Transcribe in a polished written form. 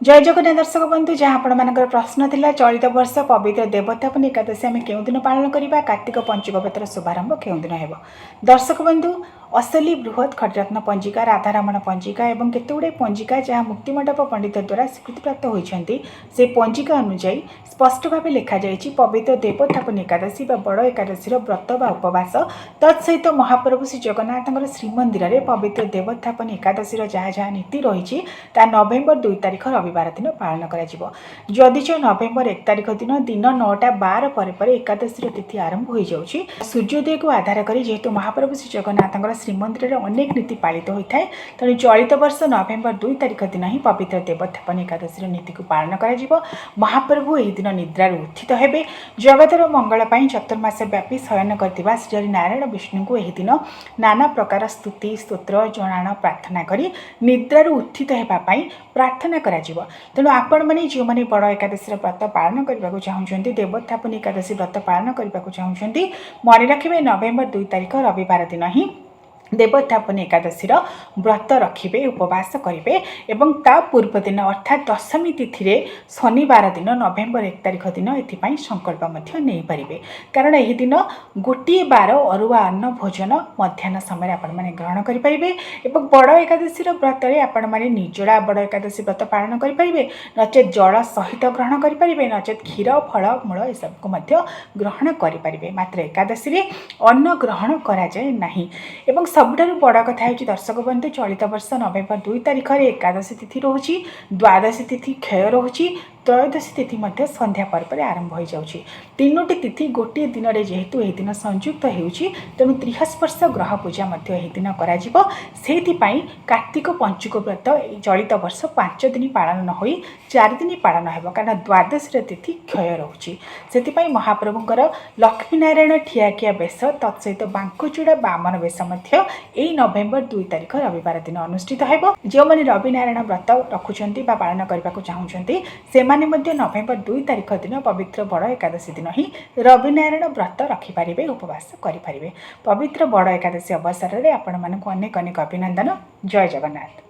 जय जगन्नाथ दर्शक बंधु जहाँ आपंकर प्रश्न था चलित वर्ष पवित्र देवोत्थापन एकादशी आम क्यों दिन पालन करवा कार्तिक पंचुक व्रतर शुभारंभ क्यों दिन हो दर्शक बंधु असली बृहत खटरत्न पंजिका राधारमण पंजिका और केतुगुड़े पंजिका जहाँ मुक्तिमंडप पंडित द्वारा स्वीकृति प्राप्त होती से पंजिका अनुजाई स्पष्ट भाव लिखाई पवित्र देवोत्थापन एकादशी बड़ एकादशी व्रत व उपवास तत्सहित महाप्रभु श्री जगन्नाथ श्रीमंदिर में पवित्र देवोत्थापन एकादशी जहाँ जहाँ नीति रही नवेम्बर 2 तारिख रविवार दिन पालन करिच नवेम्बर 1 तारिख दिन दिन 9:12 पर एकादशी तिथि आरंभ हो जाऊँगी सूर्योदय को आधार कर जेहेतु महाप्रभु श्री जगन्नाथ श्रीमंदिर में अनेक नीति पालित होता है तेणु चलित वर्ष नवेम्बर 2 तारिख दिन ही पवित्र देवोत्थापन एकादशी नीति को पालन कर महाप्रभु यह दिन निद्रार उत्थित हेबे जगतर मंगल चतुर्मास व्यापी शयन करथिबा श्री नारायण विष्णु को यह दिन नाना प्रकार स्तुति स्तोत्र जनाण प्रार्थना करी निद्रार उत्थित हेबापई प्रार्थना कराजिबो। तेणु आपण माने जो माने बड़ एकादशी व्रत पालन करने को चाहते देवोत्थापन एकादशी व्रत पालन करने को चाहते मन रखिए नवेम्बर 2 तारिख रविवार दिन ही देवोत्थापन एकादशी व्रत रखिए उपवास करेंगे एवं ता पूर्व दिन अर्थात दशमी तिथि रे शनिवार दिन नवेम्बर 1 तारिख दिन एथिपाई संकल्प नहीं पारे कारण यह दिन गोटे बार अरुआ अन्न भोजन मध्याह्न समय आपण मैंने ग्रहण करेंगे और बड़ एकादशी व्रत में आपण मैंने निर्जला बड़ एकादशी व्रत पालन करेंगे नचेत जल सहित ग्रहण करेंगे नचेत क्षीर फल मूल यह सबको ग्रहण करेंगे मात्र एकादशी अन्न ग्रहण कराए नहीं। सबुठारु बड़ कथा है दर्शक बंधु चलित वर्ष नवेम्बर 2 तारिख में एकादशी तिथि रोची द्वादशी तिथि क्षय रोची त्रयोदशी तिथि संध्या पर आरंभ हो जाऊँगी तीनोटी तिथि गोटे दिन में जेहेतु यह दिन संयुक्त होती तेणु त्रिहस्पर्श ग्रह पूजा यह दिन कर कार्तिक पंचुक व्रत चलित वर्ष 5 दिन पालन न हो 4 दिन पालन हो कारण द्वादशी तिथि क्षय रोची से महाप्रभुंर लक्ष्मीनारायण ठियाकिया बेश तत्सहित बांकुचूड़ा बामन बेश यही नवेम्बर 2 तारिख रविवार दिन अनुष्ठित हो जो मैंने रविनारायण व्रत रखुंट पालन करने को चाहते से नवेम्बर 2 तारिख दिन पवित्र बड़ एकादशी दिन ही रविनारायण व्रत रखिपारे उपवास करें पवित्र बड़ एकादशी अवसर में आपण मानक अनेक अनेक अभिनंदन। जय जगन्नाथ।